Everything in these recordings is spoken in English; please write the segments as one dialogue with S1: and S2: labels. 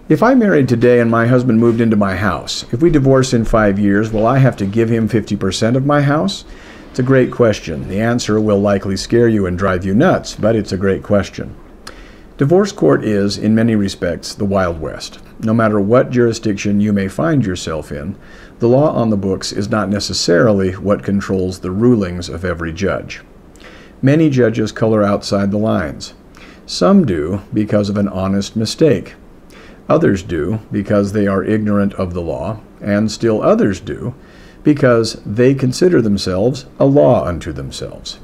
S1: If I married today and my husband moved into my house, if we divorce in 5 years, will I have to give him 50% of my house? It's a great question. The answer will likely scare you and drive you nuts, but it's a great question. Divorce court is, in many respects, the Wild West. No matter what jurisdiction you may find yourself in, the law on the books is not necessarily what controls the rulings of every judge. Many judges color outside the lines. Some do because of an honest mistake. Others do because they are ignorant of the law, and still others do because they consider themselves a law unto themselves.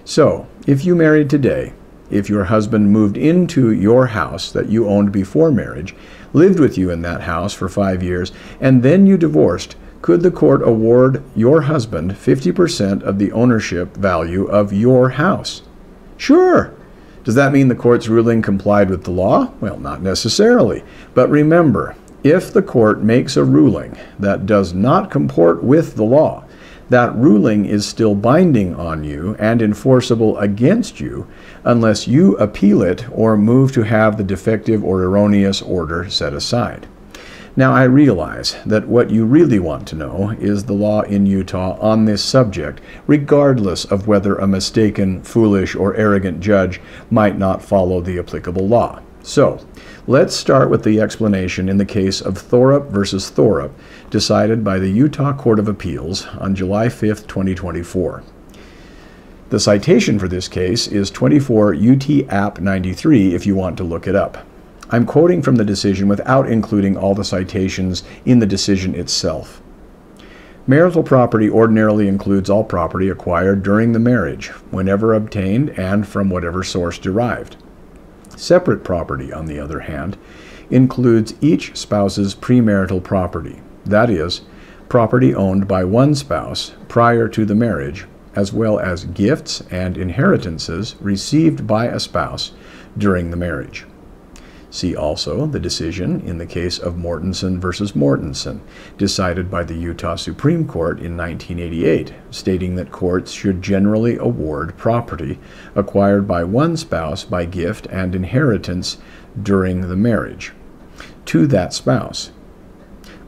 S1: So, if you married today, if your husband moved into your house that you owned before marriage, lived with you in that house for 5 years, and then you divorced, could the court award your husband 50% of the ownership value of your house? Sure. Does that mean the court's ruling complied with the law? Well, not necessarily. But remember, if the court makes a ruling that does not comport with the law, that ruling is still binding on you and enforceable against you unless you appeal it or move to have the defective or erroneous order set aside. Now, I realize that what you really want to know is the law in Utah on this subject, regardless of whether a mistaken, foolish, or arrogant judge might not follow the applicable law. So, let's start with the explanation in the case of Thorup versus Thorup, decided by the Utah Court of Appeals on July 5, 2024. The citation for this case is 24 UT App 93 if you want to look it up. I'm quoting from the decision without including all the citations in the decision itself. Marital property ordinarily includes all property acquired during the marriage, whenever obtained and from whatever source derived. Separate property, on the other hand, includes each spouse's premarital property, that is, property owned by one spouse prior to the marriage, as well as gifts and inheritances received by a spouse during the marriage. See also the decision in the case of Mortensen versus Mortensen, decided by the Utah Supreme Court in 1988, stating that courts should generally award property acquired by one spouse by gift and inheritance during the marriage to that spouse.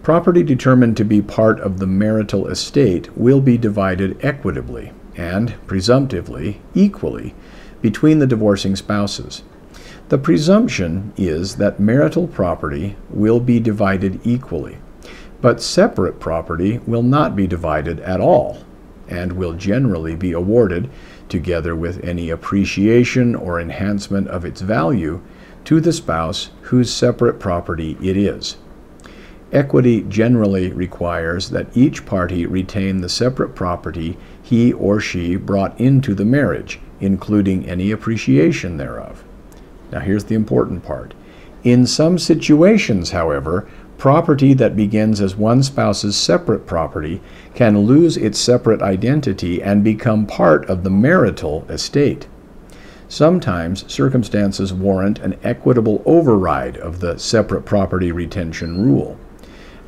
S1: Property determined to be part of the marital estate will be divided equitably and, presumptively, equally between the divorcing spouses. The presumption is that marital property will be divided equally, but separate property will not be divided at all and will generally be awarded, together with any appreciation or enhancement of its value, to the spouse whose separate property it is. Equity generally requires that each party retain the separate property he or she brought into the marriage, including any appreciation thereof. Now here's the important part. In some situations, however, property that begins as one spouse's separate property can lose its separate identity and become part of the marital estate. Sometimes circumstances warrant an equitable override of the separate property retention rule.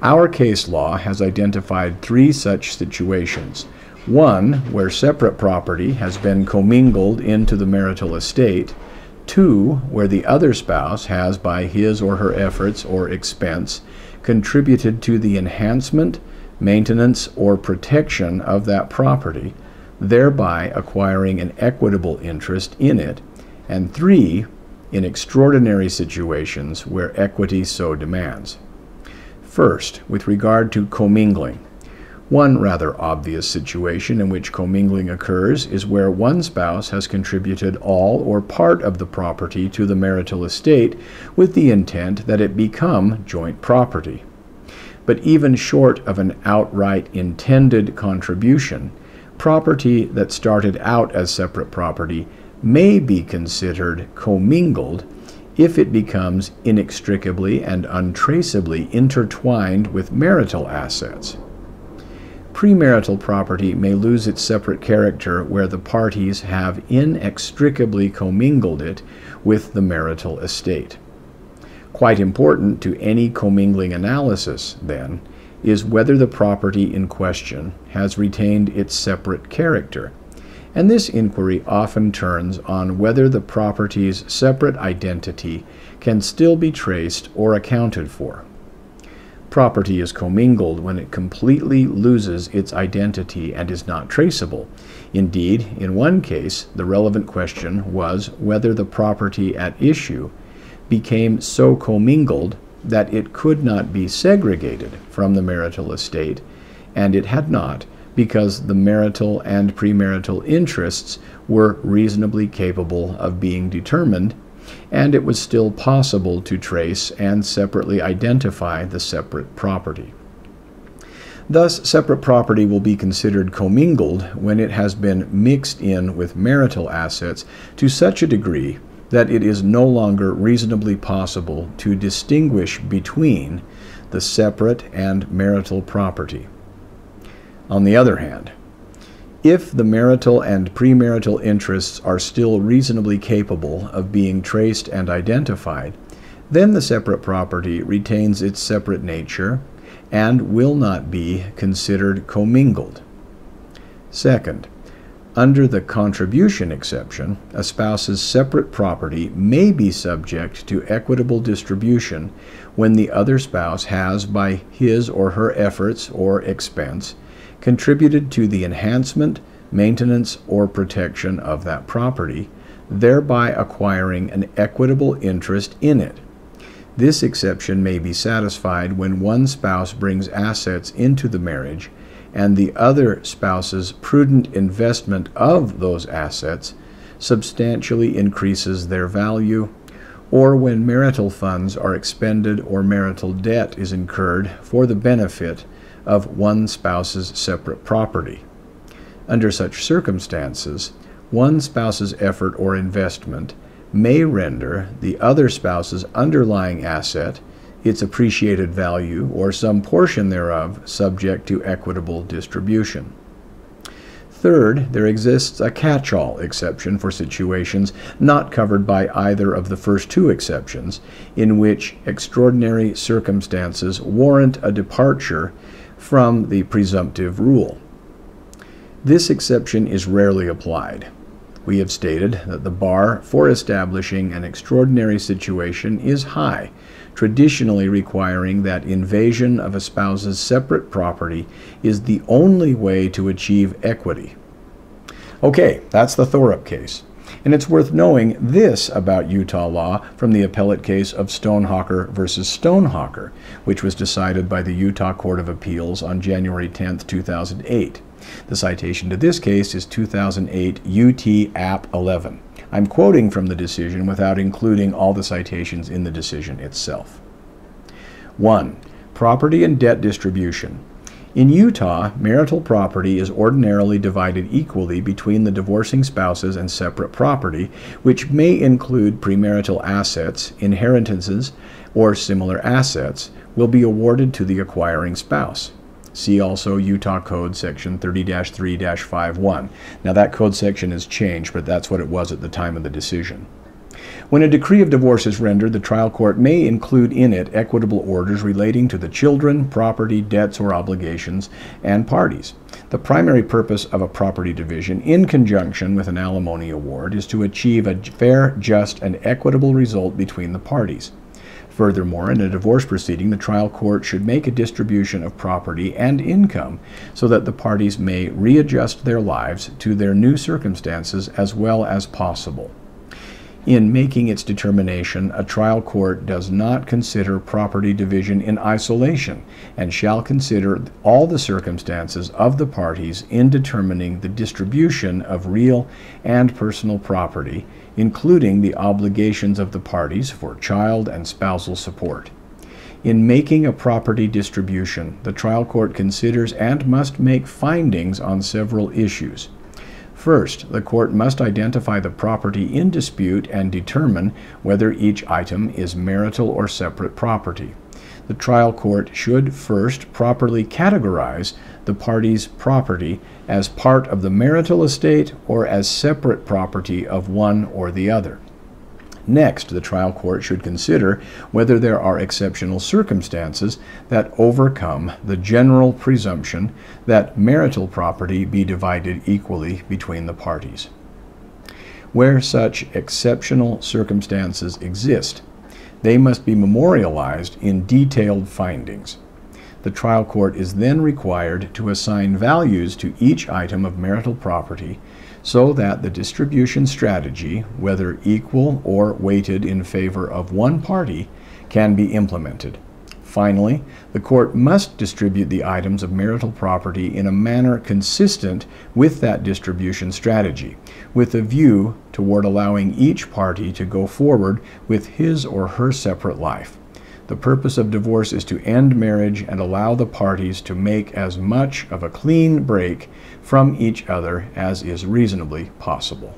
S1: Our case law has identified 3 such situations. One, where separate property has been commingled into the marital estate. 2, where the other spouse has, by his or her efforts or expense, contributed to the enhancement, maintenance, or protection of that property, thereby acquiring an equitable interest in it. And 3, in extraordinary situations where equity so demands. First, with regard to commingling. One rather obvious situation in which commingling occurs is where one spouse has contributed all or part of the property to the marital estate with the intent that it become joint property. But even short of an outright intended contribution, property that started out as separate property may be considered commingled if it becomes inextricably and untraceably intertwined with marital assets. Premarital property may lose its separate character where the parties have inextricably commingled it with the marital estate. Quite important to any commingling analysis, then, is whether the property in question has retained its separate character, and this inquiry often turns on whether the property's separate identity can still be traced or accounted for. Property is commingled when it completely loses its identity and is not traceable. Indeed, in one case, the relevant question was whether the property at issue became so commingled that it could not be segregated from the marital estate, and it had not, because the marital and premarital interests were reasonably capable of being determined, and it was still possible to trace and separately identify the separate property. Thus, separate property will be considered commingled when it has been mixed in with marital assets to such a degree that it is no longer reasonably possible to distinguish between the separate and marital property. On the other hand, if the marital and premarital interests are still reasonably capable of being traced and identified, then the separate property retains its separate nature and will not be considered commingled. Second, under the contribution exception, a spouse's separate property may be subject to equitable distribution when the other spouse has, by his or her efforts or expense, contributed to the enhancement, maintenance, or protection of that property, thereby acquiring an equitable interest in it. This exception may be satisfied when one spouse brings assets into the marriage and the other spouse's prudent investment of those assets substantially increases their value, or when marital funds are expended or marital debt is incurred for the benefit of one spouse's separate property. Under such circumstances, one spouse's effort or investment may render the other spouse's underlying asset, its appreciated value, or some portion thereof subject to equitable distribution. Third, there exists a catch-all exception for situations not covered by either of the first two exceptions, in which extraordinary circumstances warrant a departure from the presumptive rule. This exception is rarely applied. We have stated that the bar for establishing an extraordinary situation is high, traditionally requiring that invasion of a spouse's separate property is the only way to achieve equity. Okay, that's the Thorup case. And it's worth knowing this about Utah law from the appellate case of Stonehawker versus Stonehawker, which was decided by the Utah Court of Appeals on January 10, 2008. The citation to this case is 2008 UT App 11. I'm quoting from the decision without including all the citations in the decision itself. 1. Property and debt distribution. In Utah, marital property is ordinarily divided equally between the divorcing spouses, and separate property, which may include premarital assets, inheritances, or similar assets, will be awarded to the acquiring spouse. See also Utah Code section 30-3-51. Now that code section has changed, but that's what it was at the time of the decision. When a decree of divorce is rendered, the trial court may include in it equitable orders relating to the children, property, debts, or obligations, and parties. The primary purpose of a property division, in conjunction with an alimony award, is to achieve a fair, just, and equitable result between the parties. Furthermore, in a divorce proceeding, the trial court should make a distribution of property and income so that the parties may readjust their lives to their new circumstances as well as possible. In making its determination, a trial court does not consider property division in isolation and shall consider all the circumstances of the parties in determining the distribution of real and personal property, including the obligations of the parties for child and spousal support. In making a property distribution, the trial court considers and must make findings on several issues. First, the court must identify the property in dispute and determine whether each item is marital or separate property. The trial court should first properly categorize the parties' property as part of the marital estate or as separate property of one or the other. Next, the trial court should consider whether there are exceptional circumstances that overcome the general presumption that marital property be divided equally between the parties. Where such exceptional circumstances exist, they must be memorialized in detailed findings. The trial court is then required to assign values to each item of marital property so that the distribution strategy, whether equal or weighted in favor of one party, can be implemented. Finally, the court must distribute the items of marital property in a manner consistent with that distribution strategy, with a view toward allowing each party to go forward with his or her separate life. The purpose of divorce is to end marriage and allow the parties to make as much of a clean break from each other as is reasonably possible.